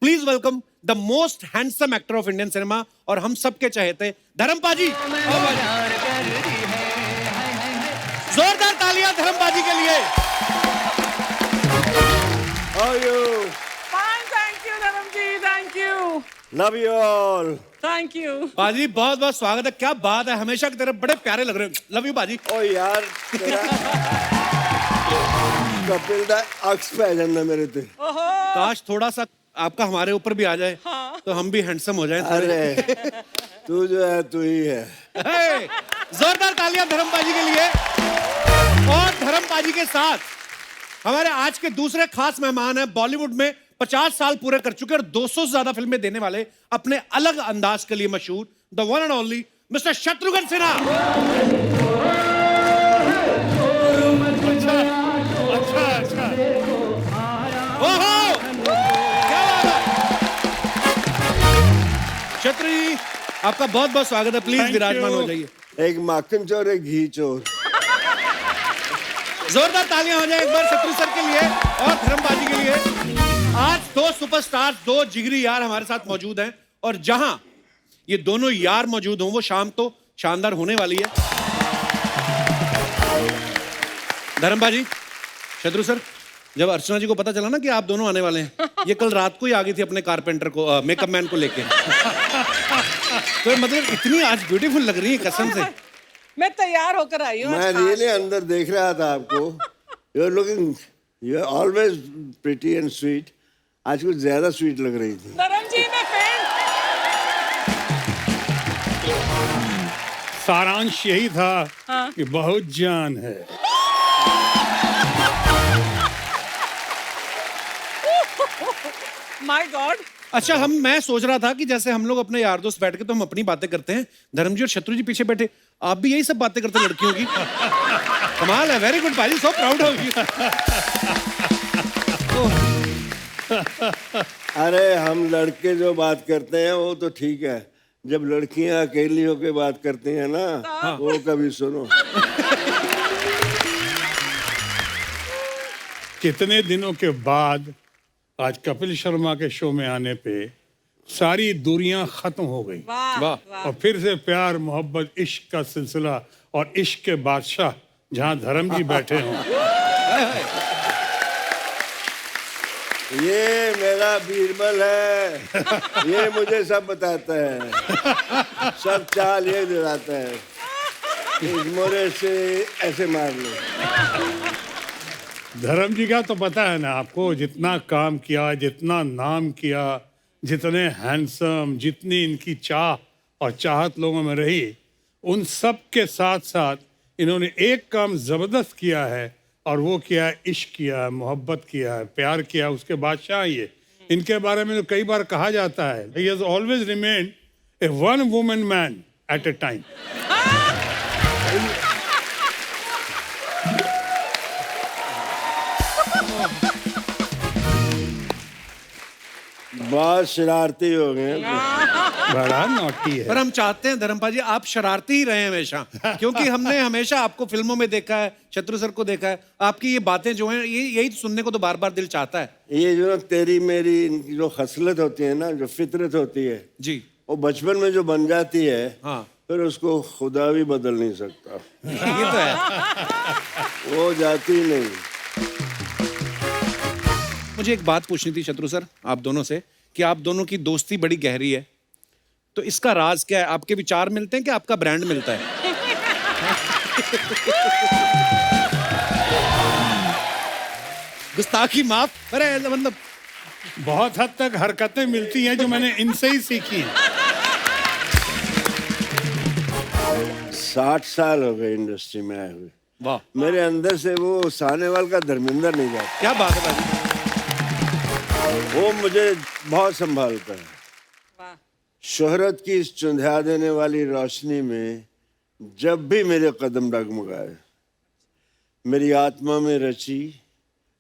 Please welcome the most handsome actor of Indian cinema और हम सबके चहेते धर्मपा जी। जोरदार तालियां धर्मपा जी के लिए। How are you? Fine, thank you, Dharamji. Thank you. Love you all. Thank you. पाजी बहुत बहुत स्वागत है। क्या बात है, हमेशा की तरह बड़े प्यारे लग रहे हो। लव यू पाजी। ओ यार तेरा कपिल दा अक्स पै जाना मेरे ते। काश थोड़ा सा आपका हमारे ऊपर भी आ जाए तो हम भी हैंडसम हो जाएं। अरे तू जो है तू ही है। जोरदार तालियां धर्मपा जी के लिए। और धर्मपा जी के साथ हमारे आज के दूसरे खास मेहमान हैं, बॉलीवुड में 50 साल पूरे कर चुके और 200 से ज्यादा फिल्में देने वाले, अपने अलग अंदाज के लिए मशहूर, the one and only mister Shatrughan Sinha. अच्छा। ओहो, क्या बात है। शत्रु जी आपका बहुत बहुत स्वागत है। प्लीज विराजमान हो जाइए। एक माखन चोर एक घी चोर। जोरदार तालियां हो जाए एक बार शत्रु सर के लिए और धर्मपा जी के लिए। आज दो सुपरस्टार, दो जिगरी यार हमारे साथ मौजूद हैं और जहां ये दोनों यार मौजूद हों वो शाम तो शानदार होने वाली है। धर्मपा जी, शत्रु सर, जब अर्चना जी को पता चला ना कि आप दोनों आने वाले हैं, ये कल रात को ही आ गई थी अपने कारपेंटर को, मेकअप मैन को लेके। तो मतलब इतनी आज ब्यूटीफुल लग रही है कसम से। मैं तैयार होकर आई हूँ। मैं रियली अंदर देख रहा था आपको। You are looking, you are always pretty and sweet. आज कुछ ज्यादा स्वीट लग रही थी। धर्म जी मैं फैन। सारांश यही था कि बहुत जान है। My God. अच्छा, मैं सोच रहा था कि जैसे हम लोग अपने यार दोस्त बैठ के तो हम अपनी बातें करते हैं, धर्म जी और शत्रु जी पीछे बैठे, आप भी यही सब बातें करते हैं लड़कियों की। कमाल है, वेरी गुड भाई, सो प्राउड ऑफ यू। अरे हम लड़के जो बात करते हैं वो तो ठीक है, जब लड़कियां अकेली होकर बात करती हैं ना, वो कभी सुनो। कितने दिनों के बाद आज कपिल शर्मा के शो में आने पे सारी दूरियां खत्म हो गई। वाह। और फिर से प्यार, मोहब्बत, इश्क का सिलसिला और इश्क के बादशाह जहां धर्म जी बैठे हों। ये मेरा बीरबल है, ये मुझे सब बताता है, सब चाल ये दिलाता है। इस मोरे से ऐसे मार लो। धर्म जी का तो पता है ना आपको, जितना काम किया, जितना नाम किया, जितने हैंडसम, जितनी इनकी चाह और चाहत लोगों में रही, उन सब के साथ साथ इन्होंने एक काम जबरदस्त किया है और वो किया है, इश्क किया है, मोहब्बत किया है, प्यार किया है। उसके बादशाह ये, इनके बारे में तो कई बार कहा जाता है, he has always remained a one woman man at a time। बहुत शरारती हो गए। बड़ा नॉटी पर है। हम चाहते हैं धर्मपा जी आप शरारती ही रहे हमेशा, क्योंकि हमने हमेशा आपको फिल्मों में देखा है, शत्रु सर को देखा है, आपकी ये बातें जो हैं ये यही सुनने को तो बार बार दिल चाहता है। ये जो तेरी मेरी इनकी जो खसलत होती है ना, जो फितरत होती है जी, वो बचपन में जो बन जाती है, हाँ। फिर उसको खुदा भी बदल नहीं सकता। ये तो है। वो जाती नहीं। मुझे एक बात पूछनी थी शत्रु सर आप दोनों से, कि आप दोनों की दोस्ती बड़ी गहरी है, तो इसका राज क्या है? आपके विचार मिलते हैं कि आपका ब्रांड मिलता है? गुस्ताखी माफ। अरे मतलब बहुत हद तक हरकतें मिलती हैं जो मैंने इनसे ही सीखी हैं। 60 साल हो गए इंडस्ट्री में आए हुए। वाह, मेरे अंदर से वो सानेवाल का धर्मेंद्र नहीं जाता। क्या बात है भाई। वो मुझे बहुत संभालता है। वाह। शोहरत की इस चुंधिया देने वाली रोशनी में जब भी मेरे कदम डगमगाए, मेरी आत्मा में रची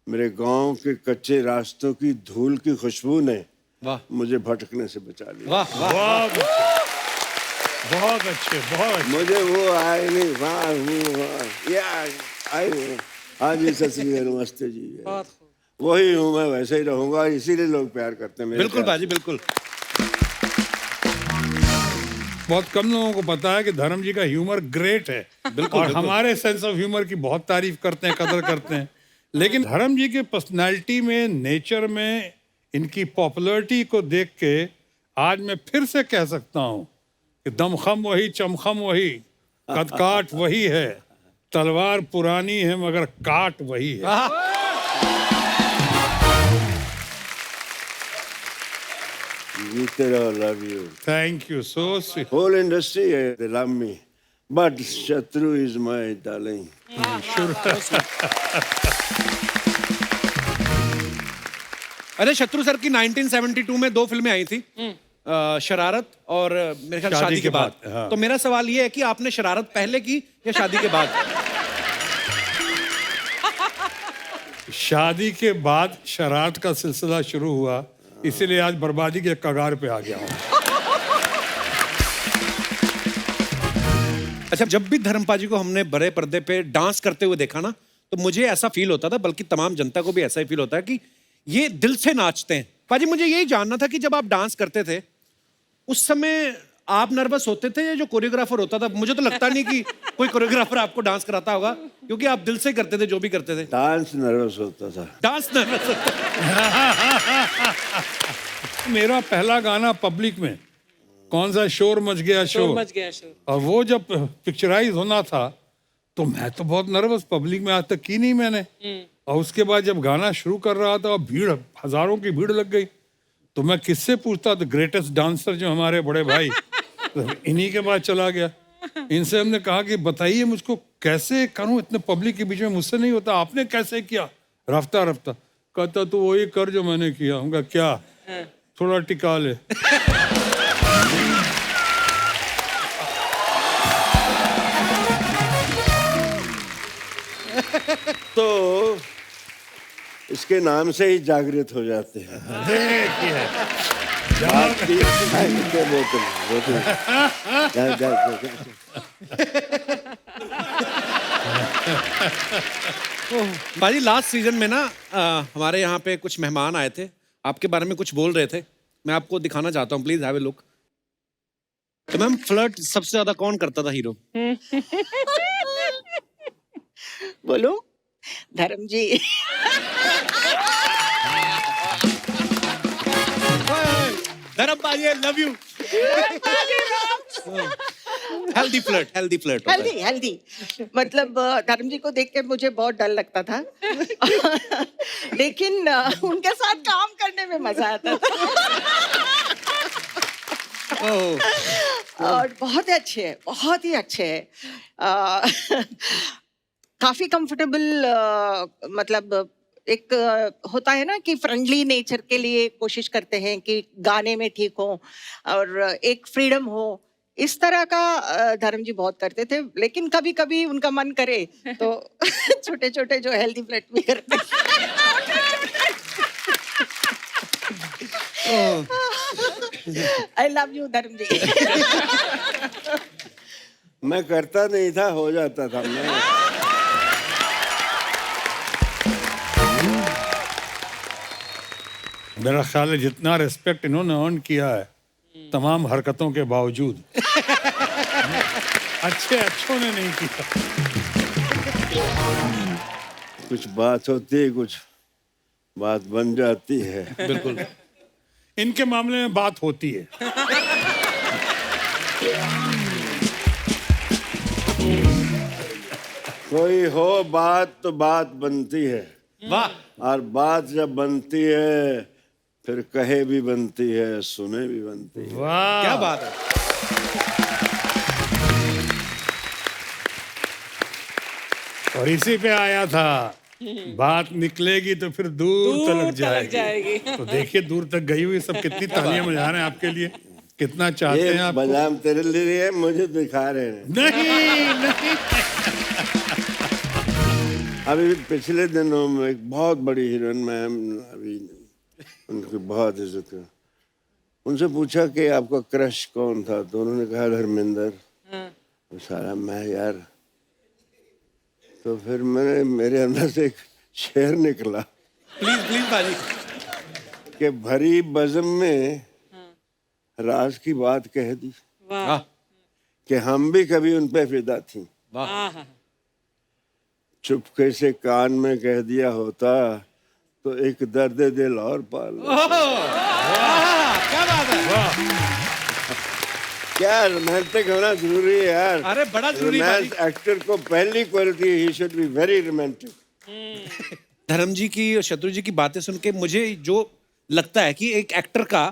मेरे गांव के कच्चे रास्तों की धूल की खुशबू ने वाह मुझे भटकने से बचा लिया। वाह वाह। बहुत अच्छे, बहुत अच्छे, बहुत अच्छे। मुझे वो आए नहीं, वहाँ हूँ, वहाँ आई हूँ। हाँ जी, सत श्री अकाल, नमस्ते जी। वही हूँ मैं, वैसे ही रहूंगा, इसीलिए लोग प्यार करते हैं मेरे बिल्कुल प्यार बाजी, बिल्कुल। बहुत कम लोगों को पता है कि धर्म जी का ह्यूमर ग्रेट है। बिल्कुल, और बिल्कुल। हमारे सेंस ऑफ ह्यूमर की बहुत तारीफ करते हैं, कदर करते हैं। लेकिन धर्म जी के पर्सनालिटी में, नेचर में, इनकी पॉपुलैरिटी को देख के आज मैं फिर से कह सकता हूँ कि दमखम वही, चमखम वही, कदकाठ वही है, तलवार पुरानी है मगर काट वही है। जीते रहो, love you. Thank you, so sweet. Whole industry है, they love me, but Shatru is my darling. अरे शत्रु सर की 1972 में 2 फिल्में आई थी, शरारत और मेरे ख्याल शादी के बाद। हाँ। तो मेरा सवाल ये है कि आपने शरारत पहले की या शादी के बाद? शादी के बाद शरारत का सिलसिला शुरू हुआ, इसीलिए आज बर्बादी के कगार पे आ गया हूँ। अच्छा, जब भी धर्मपाजी को हमने बड़े पर्दे पे डांस करते हुए देखा ना, तो मुझे ऐसा फील होता था, बल्कि तमाम जनता को भी ऐसा ही फील होता है कि ये दिल से नाचते हैं। पाजी, मुझे यही जानना था कि जब आप डांस करते थे उस समय आप नर्वस होते थे या जो कोरियोग्राफर होता था? मुझे तो लगता नहीं कि कोई कोरियोग्राफर आपको डांस कराता होगा, क्योंकि आप दिल से करते थे जो भी करते थे। डांस नर्वस होता था। डांस नर्वस होता। मेरा पहला गाना पब्लिक में कौन सा, शोर मच गया शोर, मच गया शोर। और वो जब पिक्चराइज होना था तो मैं तो बहुत नर्वस, पब्लिक में आज तक की नहीं मैंने। और उसके बाद जब गाना शुरू कर रहा था और भीड़, हजारों की भीड़ लग गई, तो मैं किससे पूछता? द ग्रेटेस्ट डांसर जो हमारे बड़े भाई, तो इन्हीं के बाद चला गया। इनसे हमने कहा कि बताइए मुझको कैसे करूं, इतने पब्लिक के बीच में मुझसे नहीं होता, आपने कैसे किया? रफ्ता रफ्ता कहता तो वही कर जो मैंने किया। हम कहा क्या? थोड़ा टिका ले। तो इसके नाम से ही जागृत हो जाते हैं। देखिए, बोतल बोतल बाजी, लास्ट सीजन में ना हमारे यहाँ पे कुछ मेहमान आए थे, आपके बारे में कुछ बोल रहे थे, मैं आपको दिखाना चाहता हूँ, प्लीज हैव ए लुक। तो मैम, फ्लर्ट सबसे ज्यादा कौन करता था हीरो? बोलो धर्म जी। धर्म पाजी, आई love you. Healthy flirt, healthy flirt. Healthy healthy मतलब धर्म जी को देख के मुझे बहुत डर लगता था। लेकिन उनके साथ काम करने में मजा आता था। और बहुत ही अच्छे हैं, बहुत ही अच्छे हैं। काफी कंफर्टेबल, मतलब एक होता है ना कि फ्रेंडली नेचर के लिए कोशिश करते हैं कि गाने में ठीक हो और एक फ्रीडम हो, इस तरह का धर्म जी बहुत करते थे। लेकिन कभी कभी उनका मन करे तो छोटे छोटे जो हेल्दी फ्लर्ट भी करते। आई लव यू धर्म जी। मैं करता नहीं था, हो जाता था। मैं मेरा ख्याल है जितना रिस्पेक्ट इन्होंने अर्न किया है तमाम हरकतों के बावजूद, अच्छों ने नहीं किया। कुछ बात होती है, कुछ बात बन जाती है। बिल्कुल। इनके मामले में बात होती है। कोई हो बात तो बात बनती है, वाह। और बात जब बनती है फिर कहे भी बनती है, सुने भी बनती है। वाह, क्या बात है। और इसी पे आया था, बात निकलेगी तो फिर दूर तक जाएगी। तो देखिए दूर तक गई हुई, सब कितनी तालियां बजा रहे हैं आपके लिए, कितना चाहते हैं ये आप। बदाम तेरे लिए है, मुझे दिखा रहे हैं। नहीं। अभी पिछले दिनों में एक बहुत बड़ी हीरोइन, मैम, अभी उनकी बहुत इज्जत कर, उनसे पूछा कि आपका क्रश कौन था, तो उन्होंने कहा धर्मेंद्र। सारा मैं यार, तो फिर मेरे अंदर से एक शेर निकला। प्लीज प्लीज बाजी। कि भरी बज़म में राज की बात कह दी वाह कि हम भी कभी उन पे फिदा थी। वाह। चुपके से कान में कह दिया होता तो एक दर्द दिल और पाल। क्या बात है। क्या रोमांटिक होना जरूरी है यार। अरे बड़ा जरूरी है रोमांस एक्टर को पहली quality he should be very romantic. धर्म जी की और शत्रु जी की बातें सुन के मुझे जो लगता है कि एक एक्टर का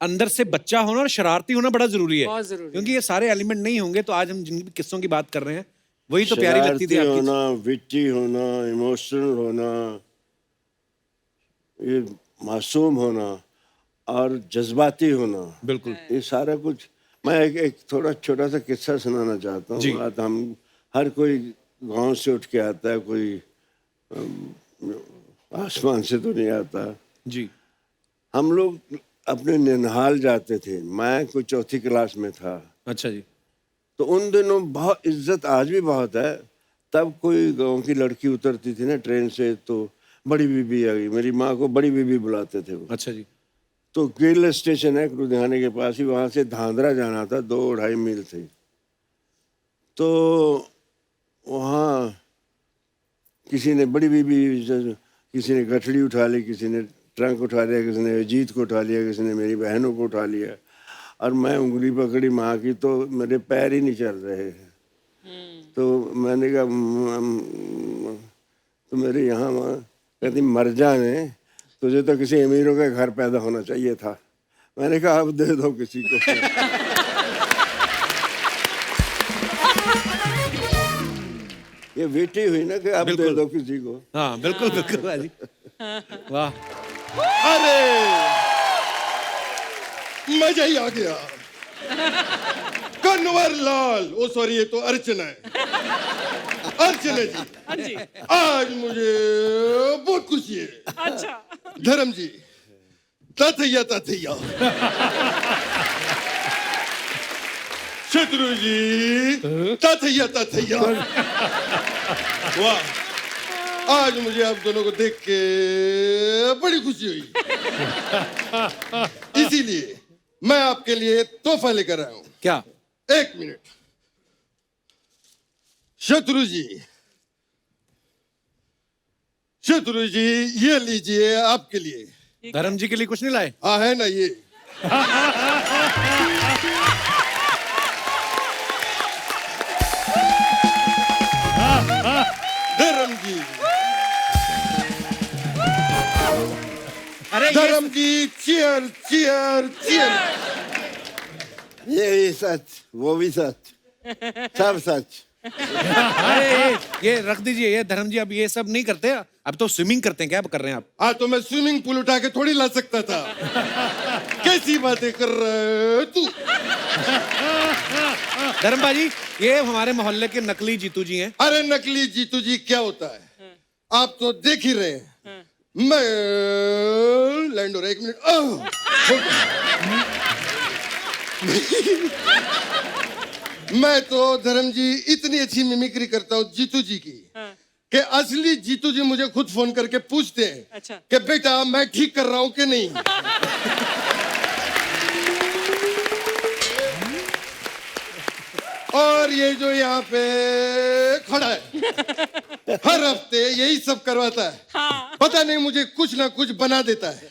अंदर से बच्चा होना और शरारती होना बड़ा जरूरी है। बहुत जरूरी है। क्योंकि ये सारे एलिमेंट नहीं होंगे तो आज हम जिन भी किस्सों की बात कर रहे हैं वही तो प्यारी लगती थी शरारती आपकी। होना, विट्टी होना, इमोशनल होना, ये मासूम होना और जज्बाती होना, बिल्कुल। ये सारा कुछ। मैं एक थोड़ा छोटा सा किस्सा सुनाना चाहता जी। हूँ। बात हम हर कोई गांव से उठ के आता है, कोई आसमान से तो नहीं आता। जी हम लोग अपने ननिहाल जाते थे, मैं कोई चौथी क्लास में था। अच्छा जी। तो उन दिनों बहुत इज्जत, आज भी बहुत है। तब कोई गांव की लड़की उतरती थी ना ट्रेन से तो बड़ी बीबी आ गई। मेरी माँ को बड़ी बीबी बुलाते थे वो। अच्छा जी। तो गिल स्टेशन है लुधियाने के पास ही, वहाँ से धांधरा जाना था, 2-2.5 मील थे। तो वहाँ किसी ने बड़ी बीबी, किसी ने गठड़ी उठा ली, किसी ने ट्रंक उठा लिया, किसी ने अजीत को उठा लिया, किसी ने मेरी बहनों को उठा लिया। और मैं उंगली पकड़ी माँ की तो मेरे पैर ही नहीं चल रहे। तो मैंने कहा तो मेरे यहाँ माँ कहती मर जाने, तुझे तो किसी अमीरों के घर पैदा होना चाहिए था। मैंने कहा अब दे दो किसी को। ये बेटी हुई ना कि अब दे दो किसी को। हाँ बिल्कुल बिल्कुल बाजी। वाह। अरे मजा ही आ गया। कन्वर लाल, ओ सॉरी ये तो अर्चना है। अर्चना जी, हाँ जी। आज मुझे बहुत खुशी है। अच्छा। धर्म जी, ताथैया ताथैया। शत्रु जी, ताथैया ताथैया। वाह, आज मुझे आप दोनों को देख के बड़ी खुशी हुई। इसीलिए मैं आपके लिए तोहफा लेकर आया हूं। क्या? 1 मिनट। शत्रु जी, शत्रु जी, ये लीजिए आपके लिए। धर्म जी के लिए कुछ नहीं लाए? हाँ है ना ये। धर्म जी, अरे ये धर्म जी, चीयर चीयर चीयर। ये भी सच, वो भी सच, सब सच। अरे ये रख दीजिए। ये धर्म जी अब ये सब नहीं करते, अब तो स्विमिंग करते हैं। क्या कर रहे हैं आप? आज तो मैं स्विमिंग पूल उठा के थोड़ी ला सकता था। कैसी बातें कर रहे हो तू? धर्म बाजी, ये हमारे मोहल्ले के नकली जीतू जी हैं। अरे नकली जीतू जी क्या होता है आप तो देख ही रहे हैं। मैं लैंड हो रहा है, 1 मिनट। मैं तो धर्म जी इतनी अच्छी मिमिक्री करता हूँ जीतू जी की कि असली जीतू जी मुझे खुद फोन करके पूछते हैं अच्छा। कि बेटा मैं ठीक कर रहा हूँ कि नहीं। और ये जो यहाँ पे खड़ा है हर हफ्ते यही सब करवाता है। पता नहीं मुझे कुछ ना कुछ बना देता है।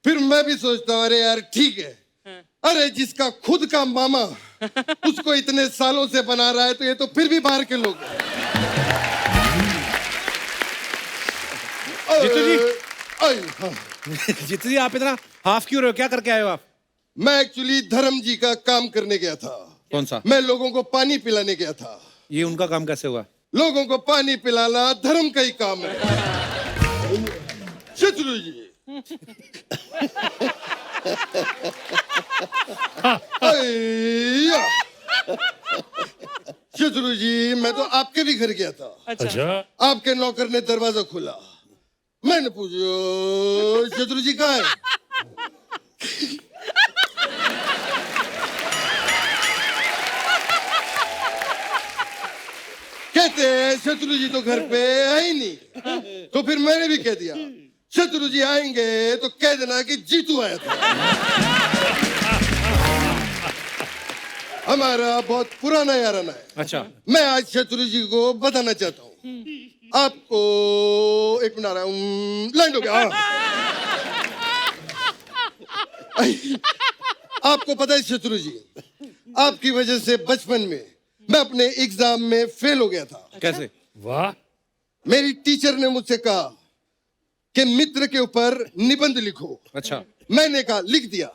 फिर मैं भी सोचता हूँ अरे यार ठीक है। अरे जिसका खुद का मामा उसको इतने सालों से बना रहा है तो ये तो फिर भी बाहर के लोग हैं। जीतू जी। हाँ। जीतू जी आप इतना हाफ क्यों रहे हो? क्या करके आए हो आप? मैं एक्चुअली धर्म जी का काम करने गया था। कौन सा? मैं लोगों को पानी पिलाने गया था। ये उनका काम कैसे हुआ? लोगों को पानी पिलाना धर्म का ही काम है। शत्रु जी, अय्या। शत्रु जी, मैं तो आपके भी घर गया था। अच्छा। आपके नौकर ने दरवाजा खोला। मैंने पूछा शत्रु जी कहाँ है? कहते हैं शत्रु जी तो घर पे है ही नहीं। तो फिर मैंने भी कह दिया शत्रु जी आएंगे तो कह देना कि जीतू आया था। हमारा बहुत पुराना याराना है। अच्छा, मैं आज शत्रु जी को बताना चाहता हूँ। आपको एक मिनट आ रहा हूँ, लैंड हो गया। आपको पता है शत्रु जी, आपकी वजह से बचपन में मैं अपने एग्जाम में फेल हो गया था। कैसे? वाह, मेरी टीचर ने मुझसे कहा कि मित्र के ऊपर निबंध लिखो। अच्छा, मैंने कहा लिख दिया।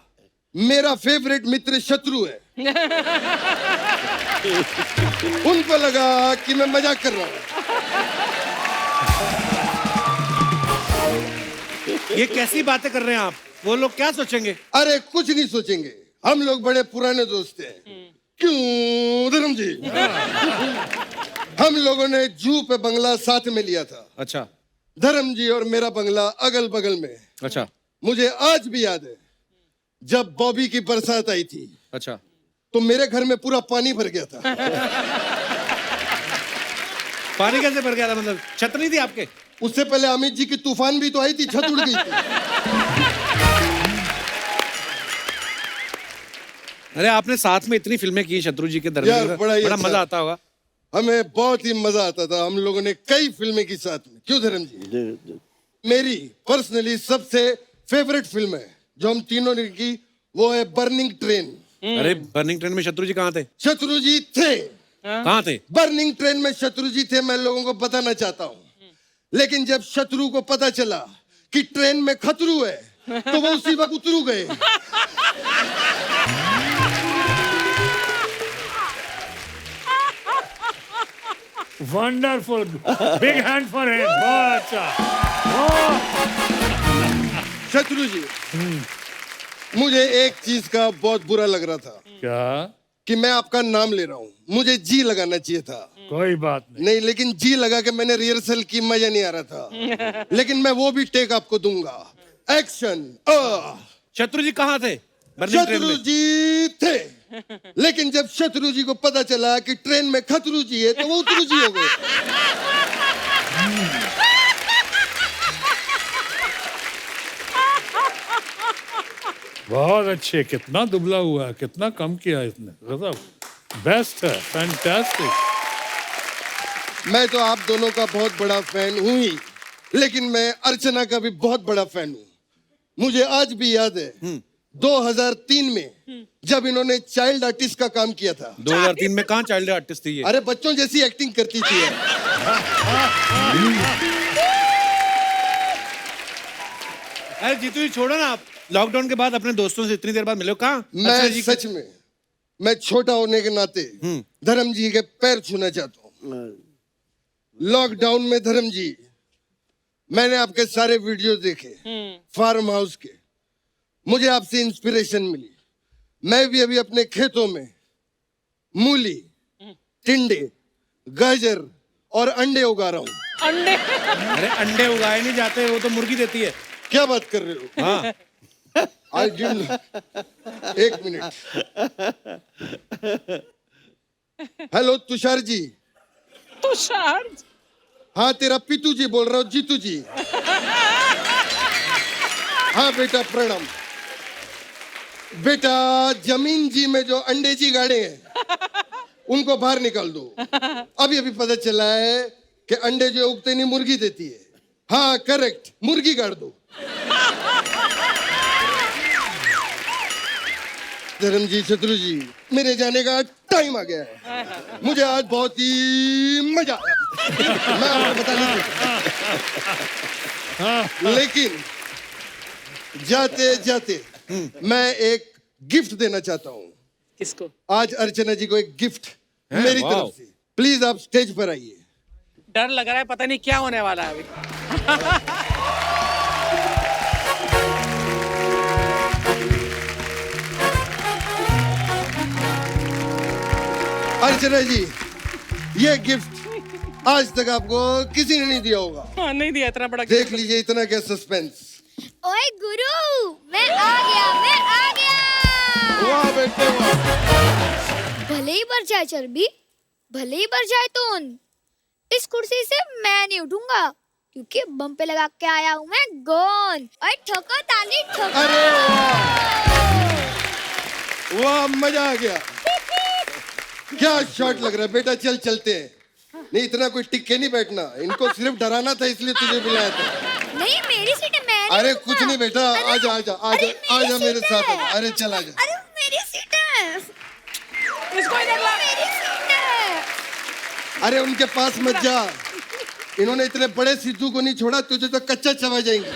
मेरा फेवरेट मित्र शत्रु है। उनको लगा कि मैं मजाक कर रहा हूं। ये कैसी बातें कर रहे हैं आप? वो लोग क्या सोचेंगे? अरे कुछ नहीं सोचेंगे, हम लोग बड़े पुराने दोस्त हैं। क्यों धर्म जी? हम लोगों ने जू पे बंगला साथ में लिया था। अच्छा, धर्म जी और मेरा बंगला अगल बगल में। अच्छा, मुझे आज भी याद है जब बॉबी की बरसात आई थी अच्छा। तो मेरे घर में पूरा पानी भर गया था। पानी कैसे भर गया था? मतलब छत नहीं थी आपके? उससे पहले अमित जी की तूफान भी तो आई थी, छत उड़ गई थी। अरे आपने साथ में इतनी फिल्में की शत्रु जी के यार, दरमियान, बड़ा ही बड़ा अच्छा। मजा आता होगा। हमें बहुत ही मजा आता था। हम लोगों ने कई फिल्में की साथ में। क्यों धर्म जी? मेरी पर्सनली सबसे फेवरेट फिल्म है जो हम तीनों ने की, वो है बर्निंग ट्रेन। अरे बर्निंग ट्रेन में शत्रु जी कहाँ थे? शत्रु जी थे। कहाँ थे? बर्निंग ट्रेन में शत्रु जी थे, मैं लोगों को बताना चाहता हूँ। लेकिन जब शत्रु को पता चला कि ट्रेन में खतरू है तो वो उसी वक्त उतरू गए। Wonderful, big hand for him. बहुत अच्छा। शत्रु जी, मुझे एक चीज का बहुत बुरा लग रहा था क्या? कि मैं आपका नाम ले रहा हूँ, मुझे जी लगाना चाहिए था। कोई बात नहीं। नहीं, लेकिन जी लगा के मैंने रिहर्सल की, मजा नहीं आ रहा था। लेकिन मैं वो भी टेक आपको दूंगा। एक्शन। शत्रु जी कहाँ थे बर्निंग ट्रेन शत्रु में? जी थे, लेकिन जब शत्रु जी को पता चला कि ट्रेन में खतरू जी है तो वो उतरू जी हो गए। बहुत अच्छे। कितना दुबला हुआ है, कितना कम किया इसने। गजब, बेस्ट है, फैंटास्टिक। मैं तो आप दोनों का बहुत बड़ा फैन हूं ही, लेकिन मैं अर्चना का भी बहुत बड़ा फैन हूं। मुझे आज भी याद है 2003 में जब इन्होंने चाइल्ड आर्टिस्ट का काम किया था। 2003 में कहाँ चाइल्ड आर्टिस्ट थी ये? अरे बच्चों जैसी एक्टिंग करती थी। अरे जीतू जी छोड़ो ना आप। लॉकडाउन के बाद अपने दोस्तों से इतनी देर बाद मिले हो, कहाँ? मैं जी सच में, मैं छोटा होने के नाते धर्म जी के पैर छूना चाहता हूँ। लॉकडाउन में धर्म जी, मैंने आपके सारे वीडियो देखे फार्म हाउस के। मुझे आपसे इंस्पिरेशन मिली। मैं भी अभी अपने खेतों में मूली, टिंडे, गाजर और अंडे उगा रहा हूँ। अंडे? अरे अंडे उगाए नहीं जाते, वो तो मुर्गी देती है। क्या बात कर रहे हो? हाँ। आई गिव, एक मिनट। हेलो तुषार जी। तुषार? हाँ, तेरा पीतू जी बोल रहा हूँ, जीतू जी। हाँ बेटा, प्रणाम। बेटा, जमीन जी में जो अंडे जी गाड़े हैं उनको बाहर निकाल दो। अभी अभी पता चला है कि अंडे जो उगते नहीं मुर्गी देती है। हाँ करेक्ट, मुर्गी गाड़ दो। धर्म जी, शत्रु जी, मेरे जाने का टाइम आ गया है। मुझे आज बहुत ही मजा आया। मैं आपको बता नहीं सकता। लेकिन जाते जाते मैं एक गिफ्ट देना चाहता हूँ। किसको? आज अर्चना जी को एक गिफ्ट मेरी वाह। तरफ से। प्लीज आप स्टेज पर आइए। डर लग रहा है, पता नहीं क्या होने वाला है अभी। अर्चना जी, ये गिफ्ट आज तक आपको किसी ने नहीं दिया होगा। हाँ, नहीं दिया इतना बड़ा। देख लीजिए, इतना क्या सस्पेंस। ओए गुरु, मैं आ गया। वाह बेटे वाह। भले ही बढ़ जाए चर्बी, भले ही बढ़ जाए तून, इस कुर्सी से मैं नहीं उठूंगा। क्योंकि बम पे लगा के आया हूँ मैं गोंद। और ठोको ताली ठोको। अरे वाह, मजा आ गया। क्या शॉट लग रहा है बेटा, चल चलते हैं। नहीं, इतना कोई टिक के नहीं बैठना, इनको सिर्फ डराना था इसलिए तुझे बुलाया था। नहीं मेरी सीट है, मैं नहीं अरे दूंगा। कुछ नहीं बेटा, अरे, आजा आजा अरे, आजा आजा मेरी मेरे सीट साथ है। आजा। अरे चल आजा। अरे मेरी सीट है, इसको इधर ला। मेरी सीट है। अरे उनके पास मत जा, इन्होंने इतने बड़े सिद्धू को नहीं छोड़ा, तुझे तो कच्चा चबा जाएंगे।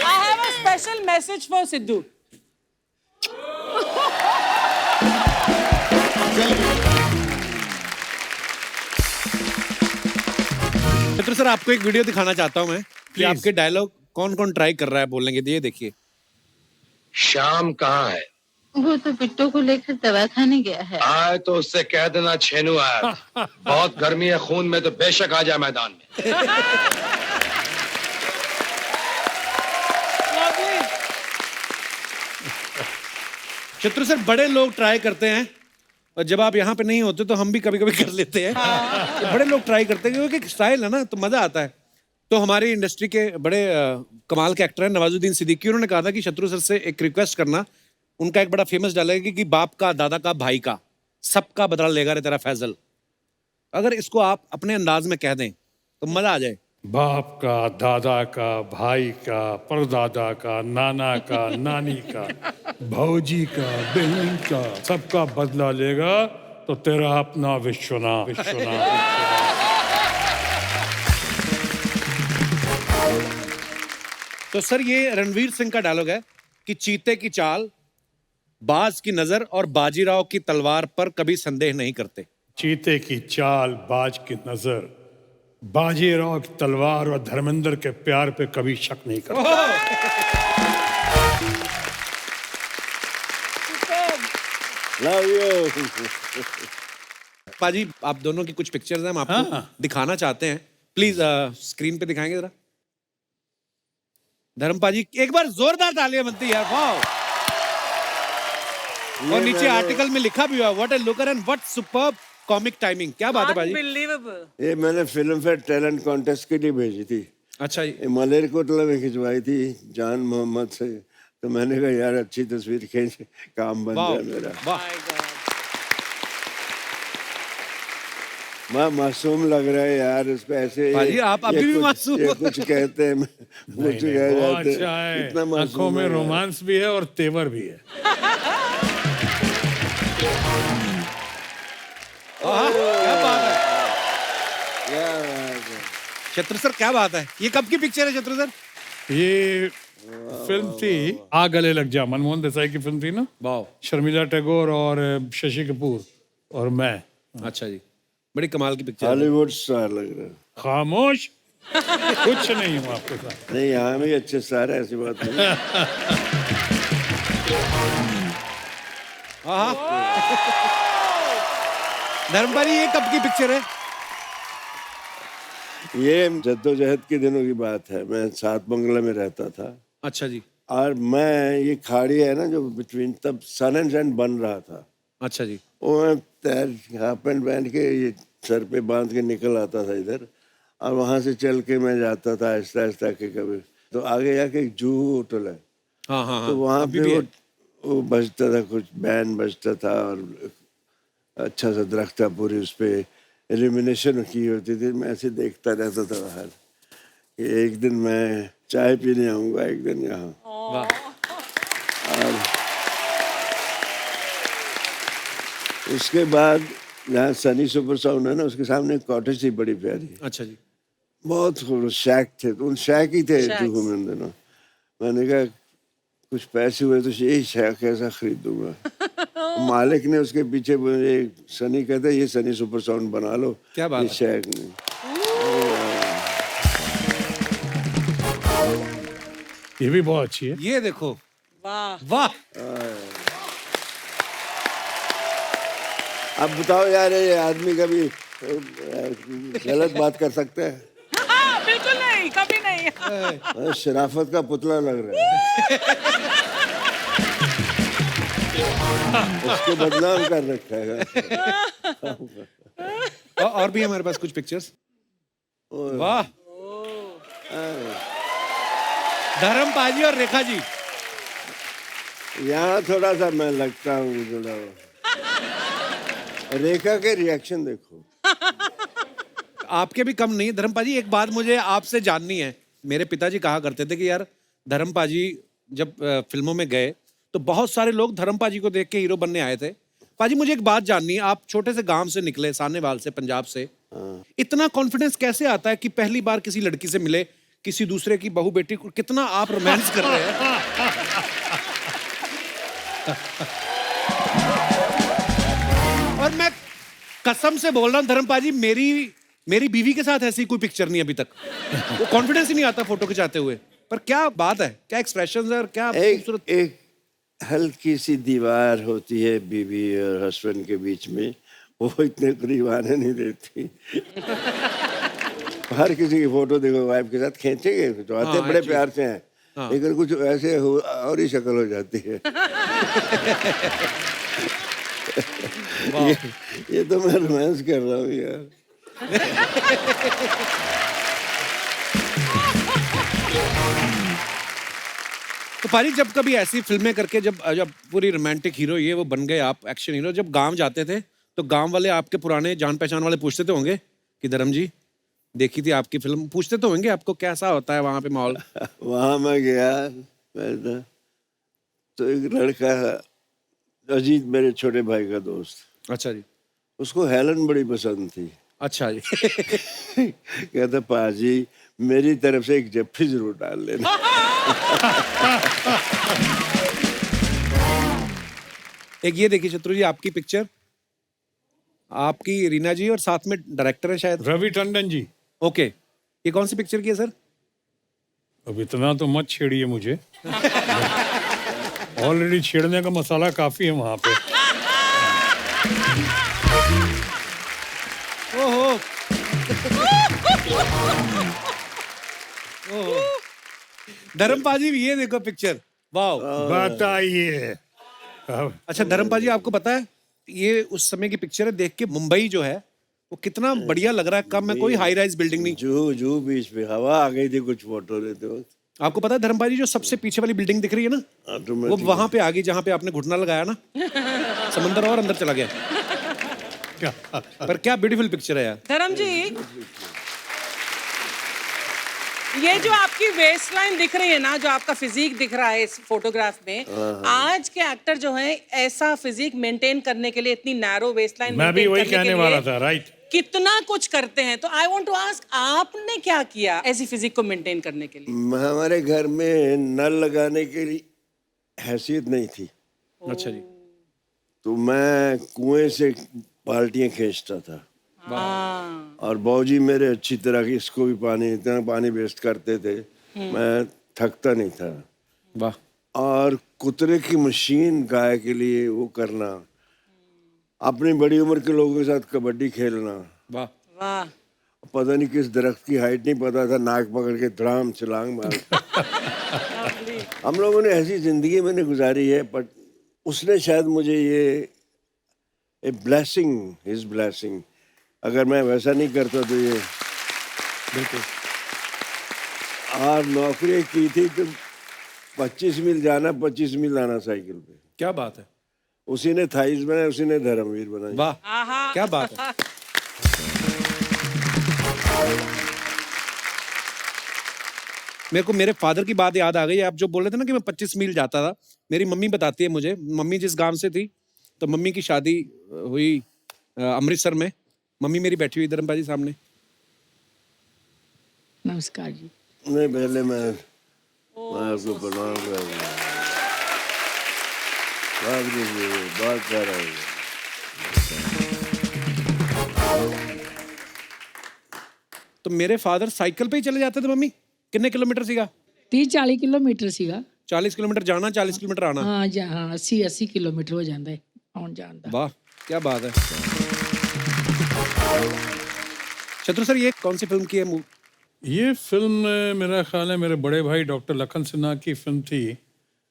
I have a special message for Sidhu. Mitra sir, आपको एक वीडियो दिखाना चाहता हूं मैं कि Please. आपके डायलॉग कौन कौन ट्राई कर रहा है बोलने के। ये देखिए। शाम कहाँ है? वो तो बिट्टू को लेकर दवा खाने गया है। आए तो उससे कह देना छेनू आया। बहुत गर्मी है खून में, तो बेशक आ जाए मैदान में। Lovely. शत्रु सर, बड़े लोग ट्राई करते हैं और जब आप यहाँ पे नहीं होते तो हम भी कभी कभी कर लेते हैं। तो बड़े लोग ट्राई करते हैं क्योंकि स्टाइल है ना, तो मजा आता है। तो हमारी इंडस्ट्री के बड़े कमाल के एक्टर हैं नवाजुद्दीन सिद्दीकी, उन्होंने कहा था कि शत्रु सर से एक रिक्वेस्ट करना। उनका एक बड़ा फेमस डायलॉग है कि बाप का, दादा का, भाई का, सबका बदला लेगा रे तेरा फैजल। अगर इसको आप अपने अंदाज में कह दें तो मजा आ जाए। बाप का, दादा का, भाई का, परदादा का, नाना का, नानी का, भौजी का, बहन का, सबका बदला लेगा तो तेरा अपना विश्वनाथ विश्वनाथ। तो सर, ये रणवीर सिंह का डायलॉग है कि चीते की चाल, बाज की नजर और बाजीराव की तलवार पर कभी संदेह नहीं करते। चीते की चाल, बाज की नजर, बाजीराव की तलवार और धर्मेंद्र के प्यार पे कभी शक नहीं करता। Love you. पाजी, आप दोनों की कुछ पिक्चर्स हैं, हम आपको दिखाना चाहते हैं। प्लीज स्क्रीन पे दिखाएंगे जरा। धर्म पाजी, एक बार जोरदार तालियां बनती है यार। वाह। और नीचे आर्टिकल में लिखा भी हुआ, what A looker and what superb comic timing. क्या बात है पाजी? Unbelievable. ये मैंने फिल्म फेयर टैलेंट कॉन्टेस्ट के लिए भेजी थी। अच्छा जी। ये मलेरकोटला में खिंचवाई थी जान मोहम्मद से। तो मैंने कहा यार अच्छी तस्वीर खींच, काम बन वाह जाए मेरा। वाह। My God. मैं मासूम लग रहा है यार, उस पे ऐसे पाजी, आप अभी भी मासूम ये हो। कुछ कहते हैं, कुछ कह बहुत जाते अच्छा हैं। है, इतना आंखों मासूम में है यार। रोमांस भी है और तेवर भी है। क्या बात है क्या बात है। शत्रु सर, क्या बात है। ये कब की पिक्चर है शत्रु सर? ये फिल्म थी आ गले लग जा, मनमोहन देसाई की फिल्म थी ना। वाह। शर्मिला टैगोर और शशि कपूर और मैं। अच्छा जी, बड़ी कमाल की पिक्चर है। हॉलीवुड स्टार लग रहा है। खामोश, कुछ नहीं हुआ आपके साथ। नहीं, यहाँ भी अच्छे स्टार है, ऐसी बात नहीं। धर्म पाजी, ये कब की पिक्चर है? ये जद्दोजहद के दिनों की बात है। मैं सात बंगला में रहता था अच्छा जी। और मैं, ये खाड़ी है ना जो बिटवीन, तब सन एंड सैंड बन रहा था। अच्छा जी। वो मैं हाफ पैंट पहन के ये सर पे बांध के निकल आता था इधर, और वहां से चल के मैं जाता था आहिस्ता आहिस्ता के। कभी तो आगे जाके एक जूहू होटल है, हाँ हाँ हाँ। तो वहाँ अभी पे भी है। वो बजता था, कुछ बैंड बजता था और अच्छा सा दरख्त था, पूरी उस पर एलिमिनेशन की होती थी। मैं ऐसे देखता रहता था बाहर कि एक दिन मैं चाय पीने आऊँगा, एक दिन यहाँ। वाह। और उसके बाद जहाँ सनी सुपर साउंड है ना, उसके सामने एक कॉटेज थी बड़ी प्यारी। अच्छा जी। बहुत खूब शैक थे, तो उन शैक ही थे जुहू में उन दिनों। मैंने कहा कुछ पैसे हुए तो यही शैक ऐसा खरीदूंगा। मालिक ने उसके पीछे मुझे, सनी कहता है ये सनी सुपर साउंड बना लो। क्या बात ये है। शैक नहीं। ये भी बहुत अच्छी है। ये देखो। वाह। वाह। अब बताओ यार, ये आदमी कभी गलत बात कर सकता है? बिल्कुल नहीं, कभी नहीं। शराफत का पुतला लग रहा है। उसको बदनाम कर रखा है। और भी हमारे पास कुछ पिक्चर्स। वाह। धर्म पाजी और रेखा जी। यहाँ थोड़ा सा मैं लगता हूँ थोड़ा। रेखा के रिएक्शन देखो। आपके भी कम नहीं है धर्म पाजी। एक बात मुझे आपसे जाननी है। मेरे पिताजी कहा करते थे कि यार धर्म पाजी जब फिल्मों में गए तो बहुत सारे लोग धर्म पाजी को देख के हीरो बनने आए थे। पाजी मुझे एक बात जाननी है, आप छोटे से गांव से निकले, सानेवाल से, पंजाब से, इतना कॉन्फिडेंस कैसे आता है कि पहली बार किसी लड़की से मिले, किसी दूसरे की बहू बेटी को, कितना आप रोमांस कर रहे हैं? और मैं कसम से बोल रहा हूँ धर्म पाजी, मेरी बीवी के साथ ऐसी कोई पिक्चर नहीं अभी तक। वो कॉन्फिडेंस ही नहीं आता फोटो खिंचाते हुए। पर क्या बात है, क्या एक्सप्रेशंस है और क्या खूबसूरत। एक हल्की सी दीवार होती है बीवी और हस्बैंड के बीच में, वो इतने करीब आने नहीं देती। हर किसी की फोटो देखो वाइफ के साथ खींचेंगे तो आते बड़े प्यार से हैं, लेकिन कुछ ऐसे और ही शक्ल हो जाती है। ये तो मैं रोमांस कर रहा हूँ यार। तो पाजी जब कभी ऐसी फिल्में करके जब पूरी रोमांटिक हीरो ये वो बन गए आप, एक्शन हीरो, जब गांव जाते थे तो गांव वाले आपके पुराने जान पहचान वाले पूछते तो होंगे कि धर्म जी देखी थी आपकी फिल्म, पूछते तो होंगे आपको कैसा होता है वहां पे माहौल? वहां मैं गया तो एक लड़का, अजीत मेरे छोटे भाई का दोस्त, अच्छा जी, उसको हेलन बड़ी पसंद थी। अच्छा जी। कहता पाजी मेरी तरफ से एक जफ्फी जरूर डाल लेना। एक ये देखिए शत्रु जी आपकी पिक्चर, आपकी रीना जी और साथ में डायरेक्टर है शायद रवि टंडन जी। ओके, ये कौन सी पिक्चर की है सर? अब इतना तो मत छेड़िए मुझे। ऑलरेडी छेड़ने का मसाला काफी है वहां पे। ओहो। धर्म पाजी ये देखो पिक्चर, वाह। बताइए। अच्छा धर्म पाजी आपको पता है ये उस समय की पिक्चर है, देख के मुंबई जो है वो कितना बढ़िया लग रहा है, कम में कोई हाई राइज बिल्डिंग नहीं। जू बीच पे हवा आ गई थी कुछ फोटो लेते वक्त। आपको पता है धर्म पाजी जो सबसे पीछे वाली बिल्डिंग दिख रही है ना, वो वहां पे आ गई जहां पे आपने घुटना लगाया ना, समंदर और अंदर चला गया। पर क्या ब्यूटीफुल पिक्चर है यार। धर्म जी, ये जो आपकी वेस्ट लाइन दिख रही है ना, जो आपका फिजिक दिख रहा है इस फोटोग्राफ में, आज के एक्टर जो हैं ऐसा फिजिक मेंटेन करने के लिए इतनी नैरो वेस्ट लाइन, मैं भी वही कहने वाला था, राइट, कितना कुछ करते हैं। तो आई वांट टू आस्क, आपने क्या किया ऐसी फिजिक को मेंटेन करने के लिए? हमारे घर में नल लगाने के लिए हैसियत नहीं थी। अच्छा जी। तो मैं कुएं से बाल्टियां खींचता था। और बाबूजी मेरे अच्छी तरह की, इसको भी पानी, इतना पानी वेस्ट करते थे, मैं थकता नहीं था। वाह। और कुतरे की मशीन गाय के लिए वो करना, अपनी बड़ी उम्र के लोगों के साथ कबड्डी खेलना। वाह वाह। पता नहीं किस दरख्त की हाइट नहीं पता था, नाक पकड़ के धड़ाम छलांग मार। हम लोगों ने ऐसी जिंदगी मैंने गुजारी है, बट उसने शायद मुझे ये ए ब्लेसिंग, हिज ब्लेसिंग, अगर मैं वैसा नहीं करता तो ये बिल्कुल। और नौकरी की थी तो 25 मील जाना 25 मील आना साइकिल पे। क्या बात है। उसी ने थाइस बनाया, उसी ने धर्मवीर बनाया। वाह क्या बात है। मेरे को मेरे फादर की बात याद आ गई। आप जो बोल रहे थे ना कि मैं 25 मील जाता था, मेरी मम्मी बताती है मुझे, मम्मी जिस गांव से थी, तो मम्मी की शादी हुई अमृतसर में। मम्मी मेरी बैठी हुई धर्म पाजी सामने। नमस्कार जी। नहीं, पहले मैं आपको प्रणाम कर रहा हूँ। बात कर रहा हूँ। तो मेरे फादर साइकिल पे ही चले जाते थे मम्मी? कितने किलोमीटर सीगा? 30-40 किलोमीटर ਸੀਗਾ। 40 किलोमीटर जाना, 40 किलोमीटर आना। हाँ हाँ 80 किलोमीटर हो जाता है आउन जान दा। वाह क्या बात है। शत्रु सर, ये कौन सी फिल्म की है? ये फिल्म मेरा ख्याल है मेरे बड़े भाई डॉक्टर लखन सिन्हा की फिल्म थी,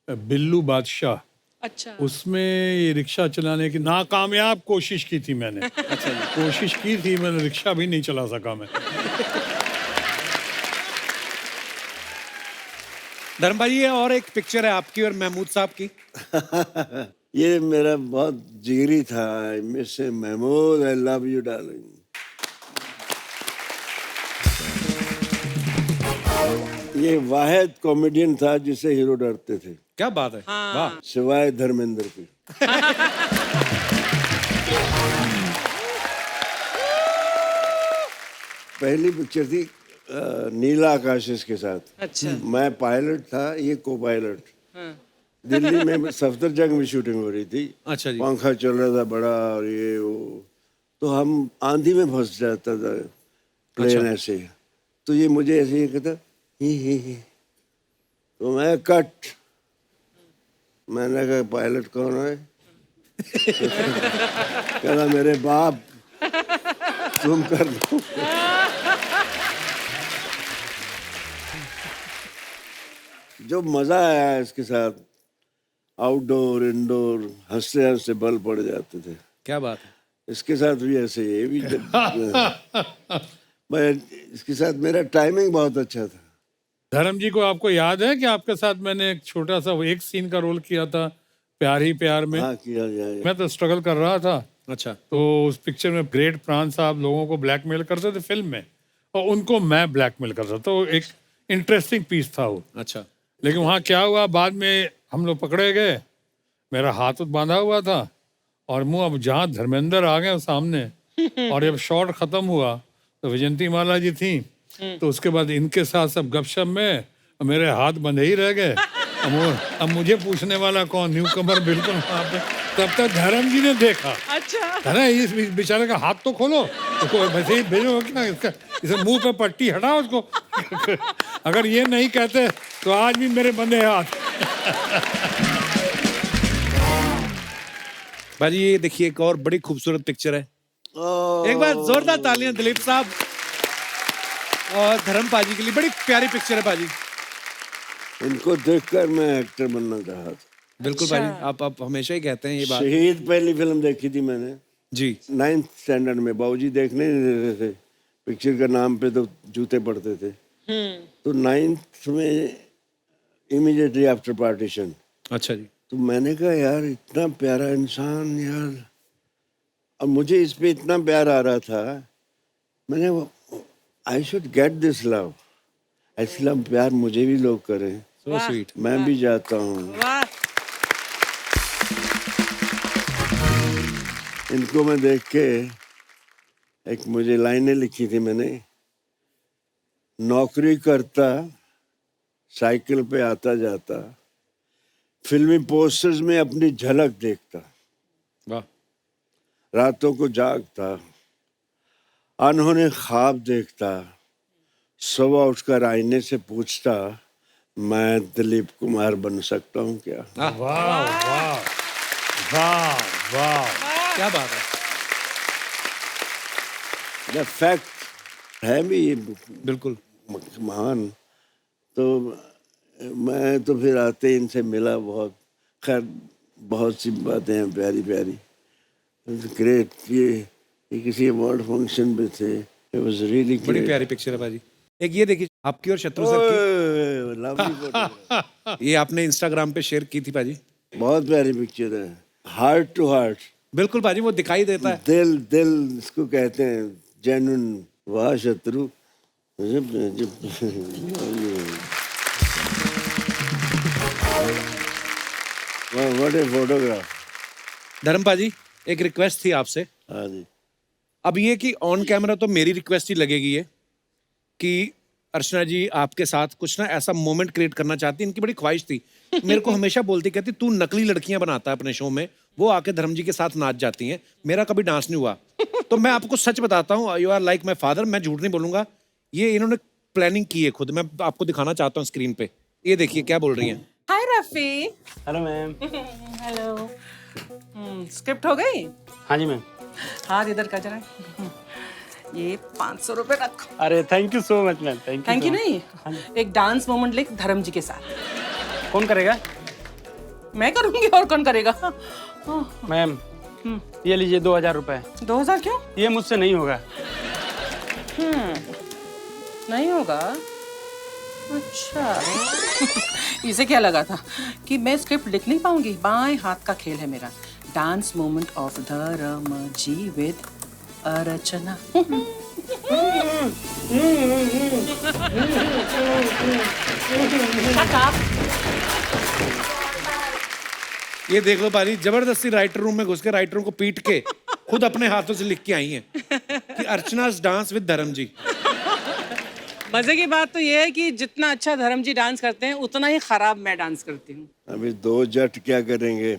बिल्लू बादशाह। अच्छा। उसमें ये रिक्शा चलाने की नाकामयाब कोशिश की थी मैंने। अच्छा जी। कोशिश की थी मैंने, रिक्शा भी नहीं चला सका मैं। धर्म भाई ये और एक पिक्चर है आपकी और महमूद साहब की। ये मेरा बहुत जिगरी था, mister Mahmood, I love you darling. ये वाहिद कॉमेडियन था जिसे हीरो डरते थे। क्या बात है, वाह। सिवाय धर्मेंद्र की। पहली पिक्चर थी नीला आकाश के साथ। अच्छा। मैं पायलट था, ये को पायलट। दिल्ली में सफदरजंग में शूटिंग हो रही थी। अच्छा जी। पंखा चल रहा था बड़ा और ये वो, तो हम आंधी में फंस जाता था प्लेन ऐसे। तो ये मुझे ऐसे ही कहता ही। तो मैं कट, मैंने कहा पायलट कौन है? कहना मेरे बाप, तुम कर दो। जो मजा आया इसके साथ, आउटडोर इंडोर, हंसते हंसते बल पड़ जाते थे। क्या बात है। इसके साथ भी ऐसे, ये भी मैं इसके साथ मेरा टाइमिंग बहुत अच्छा था। धर्म जी को आपको याद है कि आपके साथ मैंने एक छोटा सा एक सीन का रोल किया था प्यार ही प्यार में? हाँ किया जाए। मैं तो स्ट्रगल कर रहा था। अच्छा। तो उस पिक्चर में ग्रेट प्राण साहब लोगों को ब्लैकमेल करते थे फिल्म में, और उनको मैं ब्लैकमेल करता था। तो एक इंटरेस्टिंग पीस था वो। अच्छा। लेकिन वहाँ क्या हुआ, बाद में हम लोग पकड़े गए, मेरा हाथ बांधा हुआ था और मुंह, अब जहाँ धर्मेंद्र आ गए सामने और जब शॉट खत्म हुआ तो विजयंती माला जी थी, तो उसके बाद इनके साथ सब गपशप में मेरे हाथ बंधे ही रह गए। अब मुझे पूछने वाला कौन, न्यू कमर बिल्कुल वहाँ पे। तब तक धर्म जी ने देखा, अच्छा है ना, इस बेचारे का हाथ तो खोलो, उसको वैसे ही भेजो क्या, इसका इसे मुंह पे पट्टी हटाओ उसको। अगर ये नहीं कहते तो आज भी मेरे बंधे हाथ। भाजी ये देखिए एक और बड़ी खूबसूरत पिक्चर है। एक बार जोरदार तालियां दिलीप साहब और धर्म पाजी के लिए। बड़ी प्यारी पिक्चर है पाजी। इनको देखकर मैं एक्टर बनना चाहा था। बिल्कुल पाजी, आप हमेशा ही कहते हैं ये बात। शहीद पहली फिल्म देखी थी मैंने जी 9th स्टैंडर्ड में। बाबूजी देखने नहीं देते थे, पिक्चर का नाम पे तो जूते पड़ते थे। तो 9th में इमीडिएटली आफ्टर पार्टीशन। अच्छा जी। तो मैंने कहा यार इतना प्यारा इंसान यार, और मुझे इस पे इतना प्यार आ रहा था, मैंने I should get this love. ऐसा प्यार मुझे भी लोग करें। So sweet. मैं भी जाता हूँ। वाह। इनको मैं देख के एक मुझे लाइनें लिखी थी मैंने, नौकरी करता, साइकिल पे आता जाता, फिल्मी पोस्टर्स में अपनी झलक देखता, वाह। रातों को जागता, अनहोने ख्वाब देखता, सुबह उठकर आईने से पूछता, मैं दिलीप कुमार बन सकता हूँ क्या? वाह वाह वाह वाह, क्या बात है। द फैक्ट है भी ये बिल्कुल महान। तो मैं तो फिर आते ही इनसे मिला, बहुत खैर बहुत सी बातें हैं प्यारी प्यारी। ग्रेट। ये किसी अवार्ड फंक्शन पे थे। इट वाज रियली बड़ी प्यारी पिक्चर है भाजी। एक ये देखिए आपकी और शत्रु सर की, लवली फोटो। ये आपने इंस्टाग्राम पे शेयर की थी भाजी। बहुत प्यारी पिक्चर है, हार्ट टू हार्ट। बिल्कुल भाजी, वो दिखाई देता है। दिल दिल इसको कहते हैं, जेन्युइन। वाह शत्रु। What a photograph. धर्म पाजी एक रिक्वेस्ट थी आपसे। हाँ जी। अब ये कि ऑन कैमरा तो मेरी रिक्वेस्ट ही लगेगी ये कि अर्चना जी आपके साथ कुछ ना ऐसा मोमेंट क्रिएट करना चाहती। इनकी बड़ी ख्वाहिश थी, मेरे को हमेशा बोलती, कहती तू नकली लड़कियां बनाता है अपने शो में, वो आके धर्म जी के साथ नाच जाती हैं, मेरा कभी डांस नहीं हुआ। तो मैं आपको सच बताता हूँ, you are like my father, मैं झूठ नहीं बोलूंगा। ये इन्होंने प्लानिंग की है खुद, मैं आपको दिखाना चाहता हूँ स्क्रीन पे। ये देखिए क्या बोल रही हैं। Hi Rafi. Hello ma'am. Hello. Script हो गई? हाँ जी मैम। हाथ इधर का जरा। ये 500 रुपए रख। अरे thank you so much ma'am. Thank you नहीं, एक डांस मोमेंट लिख धर्म जी के साथ। कौन करेगा? मैं करूंगी, और कौन करेगा? मैम ये लीजिए 2000 रुपए। 2000 क्यों? ये मुझसे नहीं होगा। नहीं होगा? अच्छा इसे क्या लगा था कि मैं स्क्रिप्ट लिख नहीं पाऊंगी? बाएं हाथ का खेल है मेरा। डांस मोमेंट ऑफ धर्म जी विद अर्चना। ये देख लो पानी, जबरदस्ती राइटर रूम में घुस के राइटरों को पीट के खुद अपने हाथों से लिख के आई हैं कि अर्चना's डांस विद धर्म जी। मजे की बात तो ये है कि जितना अच्छा धर्म जी डांस करते हैं उतना ही खराब मैं डांस करती हूँ। अभी 2 जट क्या करेंगे?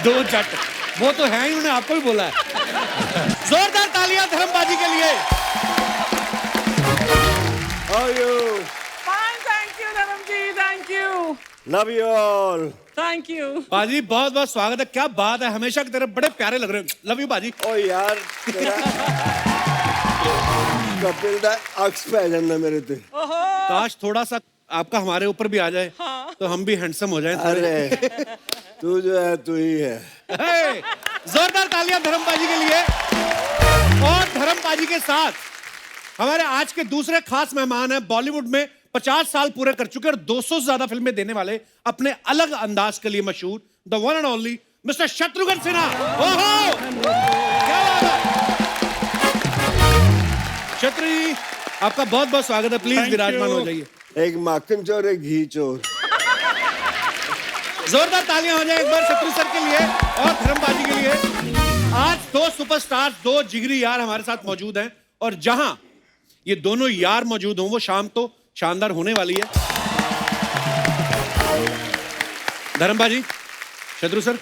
2 जट वो तो है ही, उन्होंने आपको भी बोला है। जोरदार तालियां धर्मबाजी के लिए। How are you? Fine, thank you धर्म जी, thank you, Love you all. thank you। बाजी बहुत बहुत स्वागत है। क्या बात है, हमेशा की तरह बड़े प्यारे लग रहे हो। लव यू बाजी। ओ यार तेरा कपिल दा अक्स पे जाना मेरे ते। काश थोड़ा सा आपका हमारे ऊपर भी आ जाए तो हम भी हैंडसम हो जाएं। अरे तू जो है तू ही है। जोरदार तालियां धर्मबाजी के लिए। और धर्मबाजी के साथ हमारे आज के दूसरे खास मेहमान हैं, बॉलीवुड में 50 साल पूरे कर चुके और 200 से ज्यादा फिल्में देने वाले, अपने अलग अंदाज के लिए मशहूर, the one and only mister Shatrughan Sinha. ओहो क्या बात है। शत्रु जी आपका बहुत बहुत स्वागत है। प्लीज Thank विराजमान you. हो जाइए। एक माखन चोर एक घी चोर। जोरदार तालियां हो जाए एक बार शत्रु सर के लिए और धर्मबाजी के लिए। आज 2 सुपरस्टार, 2 जिगरी यार हमारे साथ मौजूद हैं और जहां ये दोनों यार मौजूद हों वो शाम तो शानदार होने वाली है। धर्मबाजी, शत्रु सर,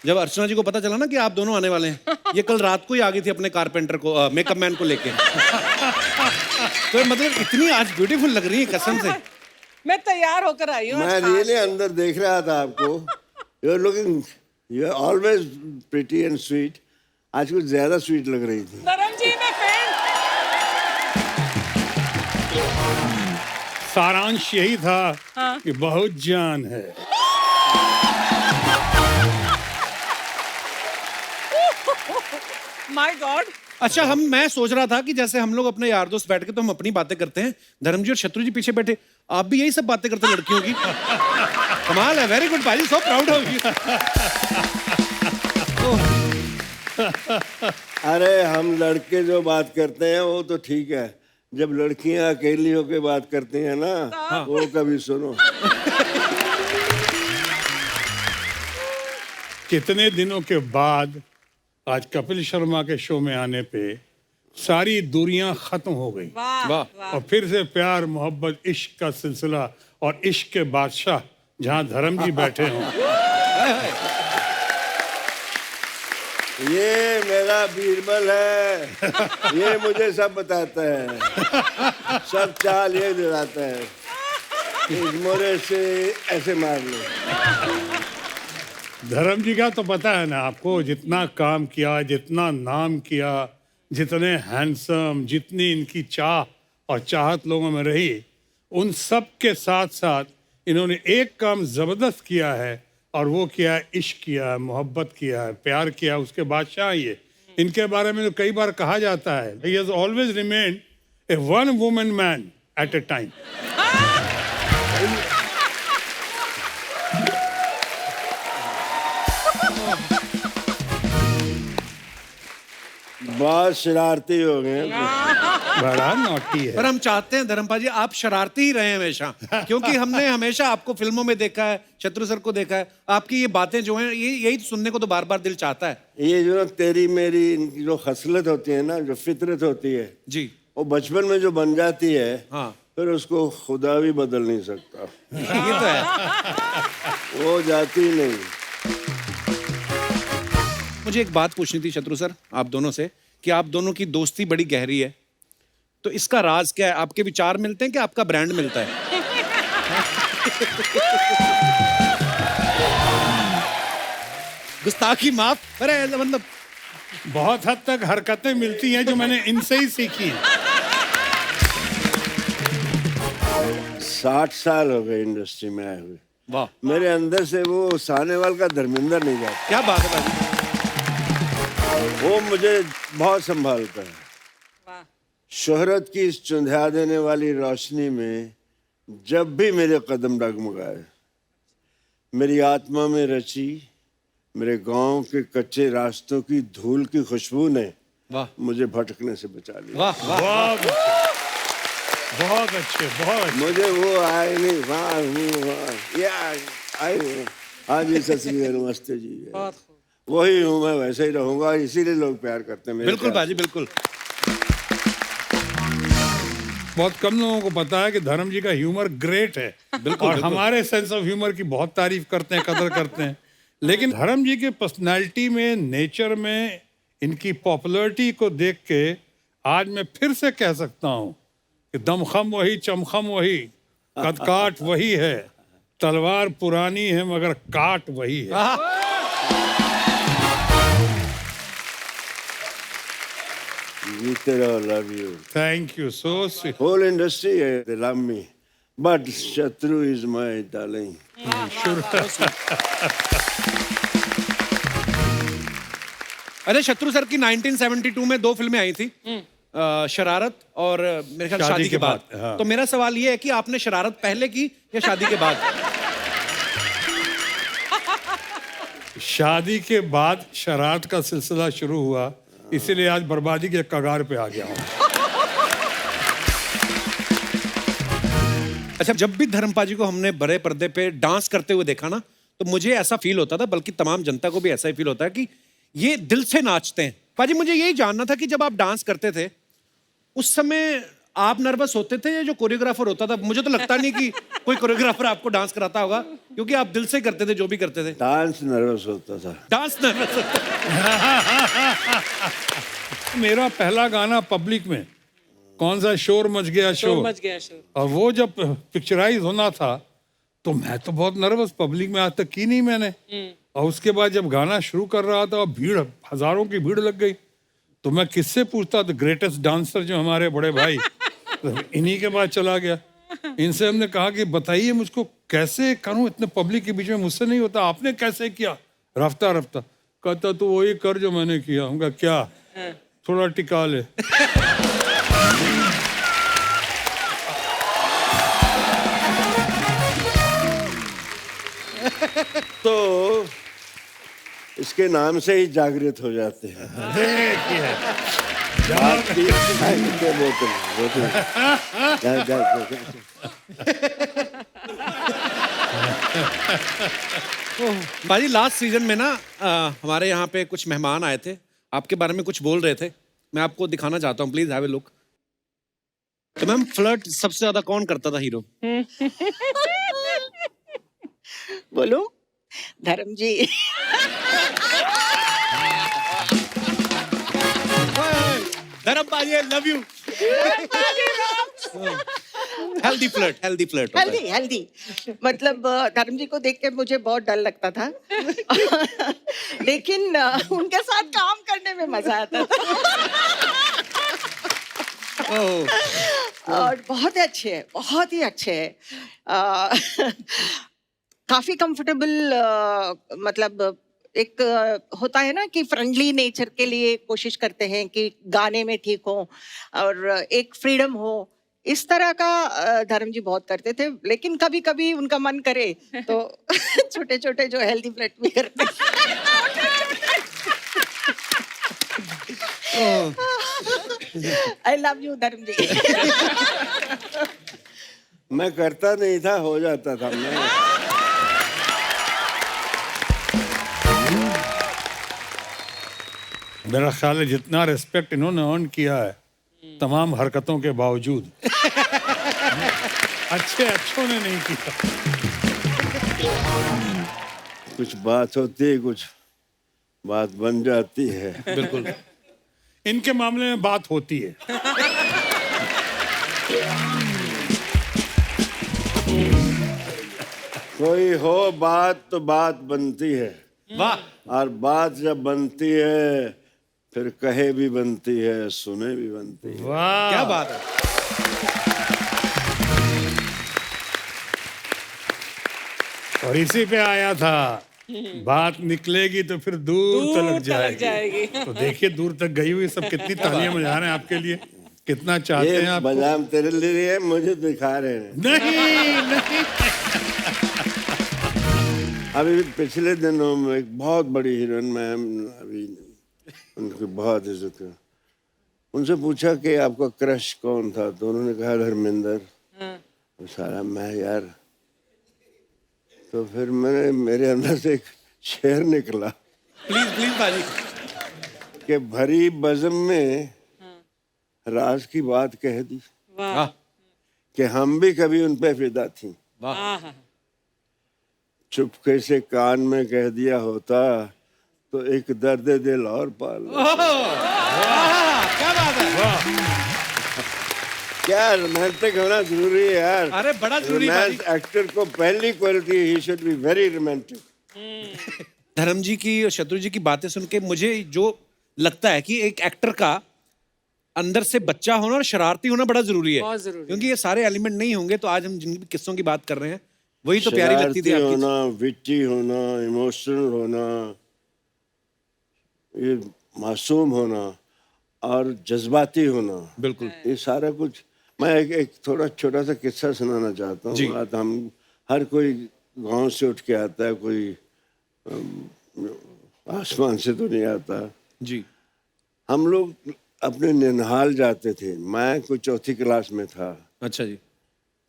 जब अर्चना जी को पता चला ना कि आप दोनों आने वाले हैं, ये कल रात को ही आ गई थी अपने कारपेंटर को, मेकअप मैन को लेके। तो मतलब इतनी आज ब्यूटीफुल लग रही है कसम से। मैं तैयार होकर आई हूँ। मैं रियली अंदर देख रहा था आपको। You are looking, you are always pretty and sweet. आज कुछ ज्यादा स्वीट लग रही थी। धर्म जी मैं सारांश यही था कि बहुत जान है। My God. अच्छा मैं सोच रहा था कि जैसे हम लोग अपने यार दोस्त बैठ के तो हम अपनी बातें करते हैं, धर्म जी और शत्रु जी पीछे बैठे, आप भी यही सब बातें करते हैं लड़कियों की। कमाल है, वेरी गुड भाई, सो प्राउड ऑफ यू। अरे हम लड़के जो बात करते हैं वो तो ठीक है, जब लड़कियां अकेली होकर बात करती हैं ना, वो कभी सुनो। कितने दिनों के बाद आज कपिल शर्मा के शो में आने पे सारी दूरियां खत्म हो गई। वाह। और फिर से प्यार मोहब्बत इश्क का सिलसिला और इश्क के बादशाह जहां धर्म जी बैठे हों। ये मेरा बीरबल है, ये मुझे सब बताता है, सब चाल ये दिलाता है। इस मोरे से ऐसे मार लो। धर्म जी का तो पता है ना आपको, जितना काम किया, जितना नाम किया, जितने हैंडसम, जितनी इनकी चाह और चाहत लोगों में रही, उन सब के साथ साथ इन्होंने एक काम जबरदस्त किया है और वो किया है, इश्क किया है, मोहब्बत किया है, प्यार किया, उसके बादशाह ये। इनके बारे में तो कई बार कहा जाता है, he has always remained a one woman man at a time. बहुत शरारती हो गए। बड़ा नॉटी है। पर हम चाहते हैं धर्मपाल जी आप शरारती ही रहे हमेशा, क्योंकि हमने हमेशा आपको फिल्मों में देखा है, शत्रु सर को देखा है, आपकी ये बातें जो हैं यही सुनने को तो बार बार दिल चाहता है। ये जो तेरी मेरी इनकी जो खसलत होती है ना, जो फितरत होती है जी, वो बचपन में जो बन जाती है, हाँ, फिर उसको खुदा भी बदल नहीं सकता। ये तो है। वो जाती नहीं। मुझे एक बात पूछनी थी शत्रु सर आप दोनों से, कि आप दोनों की दोस्ती बड़ी गहरी है, तो इसका राज क्या है? आपके विचार मिलते हैं कि आपका ब्रांड मिलता है? गुस्ताखी माफ, अरे मतलब बहुत हद तक हरकतें मिलती हैं जो मैंने इनसे ही सीखी हैं। 60 साल हो गए इंडस्ट्री में आए हुए। वाह, मेरे अंदर से वो सानेवाल का धर्मेंद्र नहीं जाता। क्या बात है भाई। वो मुझे बहुत संभालता है। शोहरत की इस चुंधिया देने वाली रोशनी में जब भी मेरे कदम डगमगाए, मेरी आत्मा में रची मेरे गांव के कच्चे रास्तों की धूल की खुशबू ने वाह मुझे भटकने से बचा लिया। वाह वाह बहुत अच्छे बहुत अच्छे। मुझे वो आए नहीं, वाह आए हाँ जी, सत श्री अकाल, नमस्ते जी। वही हूँ मैं, वैसे ही रहूंगा, इसीलिए लोग प्यार करते हैं मेरे बिल्कुल प्यार बाजी बिल्कुल। बहुत कम लोगों को पता है कि धर्म जी का ह्यूमर ग्रेट है। बिल्कुल, और बिल्कुल। हमारे सेंस ऑफ ह्यूमर की बहुत तारीफ करते हैं, कदर करते हैं। लेकिन धर्म जी के पर्सनालिटी में, नेचर में, इनकी पॉपुलैरिटी को देख के आज मैं फिर से कह सकता हूँ कि दमखम वही, चमखम वही, कदकाठ वही है, तलवार पुरानी है मगर काट वही है। जीते रहो, love you. Thank you so sweet. Whole industry है, they love me, but शत्रु is my darling। अरे शत्रु सर की 1972 में 2 फिल्में आई थी, शरारत और मेरे ख्याल शादी के बाद। हाँ। तो मेरा सवाल ये है कि आपने शरारत पहले की या शादी के बाद? शादी के बाद शरारत का सिलसिला शुरू हुआ, इसीलिए आज बर्बादी के कगार पे आ गया हूँ। अच्छा, जब भी धर्मपा जी को हमने बड़े पर्दे पे डांस करते हुए देखा ना, तो मुझे ऐसा फील होता था, बल्कि तमाम जनता को भी ऐसा ही फील होता है कि ये दिल से नाचते हैं। पाजी, मुझे यही जानना था कि जब आप डांस करते थे उस समय आप नर्वस होते थे या जो कोरियोग्राफर होता था? मुझे तो लगता नहीं कि कोई कोरियोग्राफर आपको डांस कराता होगा, क्योंकि आप दिल से करते थे जो भी करते थे। डांस नर्वस होता था। डांस नर्वस होता मेरा पहला गाना पब्लिक में कौन सा, शोर मच गया शोर, मच गया शोर। और वो जब पिक्चराइज होना था तो मैं तो बहुत नर्वस, पब्लिक में आज तक की नहीं मैंने। और उसके बाद जब गाना शुरू कर रहा था, भीड़, हजारों की भीड़ लग गई, तो मैं किससे पूछता? तो ग्रेटेस्ट डांसर जो हमारे बड़े भाई, तो इन्हीं के बाद चला गया। इनसे हमने कहा कि बताइए मुझको कैसे करूं, इतने पब्लिक के बीच में मुझसे नहीं होता, आपने कैसे किया? रफ्ता रफ्ता कहता तो वही कर जो मैंने किया। हम कहा क्या? थोड़ा टिका ले। तो इसके नाम से ही जागृत हो जाते हैं। देखिए बोतल बाजी, लास्ट सीजन में ना हमारे यहाँ पे कुछ मेहमान आए थे, आपके बारे में कुछ बोल रहे थे, मैं आपको दिखाना चाहता हूँ, प्लीज हैव ए लुक। तो मैम, फ्लर्ट सबसे ज्यादा कौन करता था हीरो? बोलो, धर्म जी। धर्म बाजी, आई love you. Healthy flirt, healthy flirt. Healthy healthy, मतलब धर्म जी को देख के मुझे बहुत डर लगता था। लेकिन उनके साथ काम करने में मजा आता था। और बहुत अच्छे है, बहुत ही अच्छे है। काफी कंफर्टेबल, मतलब एक होता है ना कि फ्रेंडली नेचर के लिए कोशिश करते हैं कि गाने में ठीक हो और एक फ्रीडम हो, इस तरह का धर्म जी बहुत करते थे। लेकिन कभी कभी उनका मन करे तो छोटे छोटे जो हेल्दी फ्लर्ट भी करते। आई लव यू धर्म जी। मैं करता नहीं था, हो जाता था। मैं मेरा ख्याल है जितना रिस्पेक्ट इन्होंने अर्न किया है तमाम हरकतों के बावजूद, अच्छों ने नहीं किया। कुछ बात होती है, कुछ बात बन जाती है। बिल्कुल, इनके मामले में बात होती है। कोई हो बात तो बात बनती है। वाह। और बात जब बनती है फिर कहे भी बनती है, सुने भी बनती है। वाह, क्या बात है। और इसी पे आया था, बात निकलेगी तो फिर दूर तलक जाएगी। तो देखिए दूर तक गई हुई, सब कितनी तालियां बजा रहे हैं आपके लिए। कितना चाहते ये हैं आप? बादाम तेरे लिए है, मुझे दिखा रहे हैं। नहीं नहीं। अभी पिछले दिनों में एक बहुत बड़ी हीरोइन मैम, अभी उनकी बहुत इज्जत कर, उनसे पूछा कि आपका क्रश कौन था, तो उन्होंने कहा धर्मेंद्र। सारा मैं यार, तो फिर मेरे अंदर से एक शेर निकला प्लीज प्लीज बाजी। कि भरी बज़म में राज की बात कह दी वाह कि हम भी कभी उन पे फिदा थी। वाह चुपके से कान में कह दिया होता तो एक दर्द दिल और पाल लेता। क्या बात है। क्या रोमांटिक होना जरूरी है यार। अरे बड़ा जरूरी है रोमांस एक्टर को पहली quality, he should be very romantic. धर्म जी की और शत्रु जी की बातें सुन के मुझे जो लगता है कि एक एक्टर का अंदर से बच्चा होना और शरारती होना बड़ा जरूरी है, बहुत जरूरी क्योंकि ये सारे एलिमेंट नहीं होंगे तो आज हम जिन भी किस्सों की बात कर रहे हैं वही तो प्यारी लगती थी शरारती आपकी। होना, विट्टी होना, इमोशनल होना, ये मासूम होना और जज्बाती होना, बिल्कुल। ये सारा कुछ। मैं एक थोड़ा छोटा सा किस्सा सुनाना चाहता हूँ। जी। बात हम हर कोई गांव से उठ के आता है, कोई आसमान से तो नहीं आता। जी। हम लोग अपने निनहाल जाते थे, मैं कोई चौथी क्लास में था। अच्छा जी।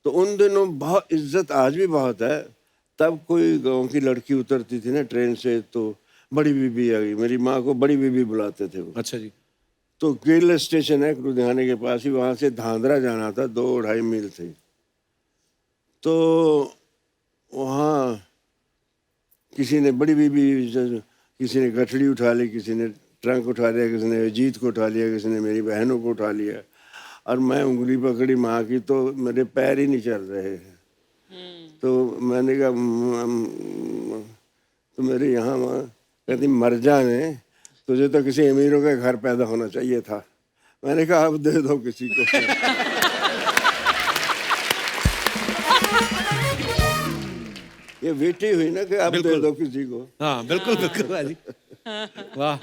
तो उन दिनों बहुत इज्जत, आज भी बहुत है। तब कोई गांव की लड़की उतरती थी ना ट्रेन से तो बड़ी बीबी आ गई, मेरी माँ को बड़ी बीबी बुलाते थे वो। अच्छा जी। तो गिल स्टेशन है लुधियाने के पास ही, वहाँ से धांधरा जाना था, 2-2.5 मील थे। तो वहाँ किसी ने बड़ी बीबी, किसी ने गठड़ी उठा ली, किसी ने ट्रंक उठा लिया, किसी ने अजीत को उठा लिया, किसी ने मेरी बहनों को उठा लिया, और मैं उंगली पकड़ी माँ की तो मेरे पैर ही नहीं चल रहे। तो मैंने कहा तो मेरे यहाँ माँ कहती मर जाने, तुझे तो किसी अमीरों के घर पैदा होना चाहिए था। मैंने कहा अब दे दो किसी को। ये बेटी हुई ना कि अब दे दो किसी को। हाँ बिल्कुल बिल्कुल बाजी। वाह।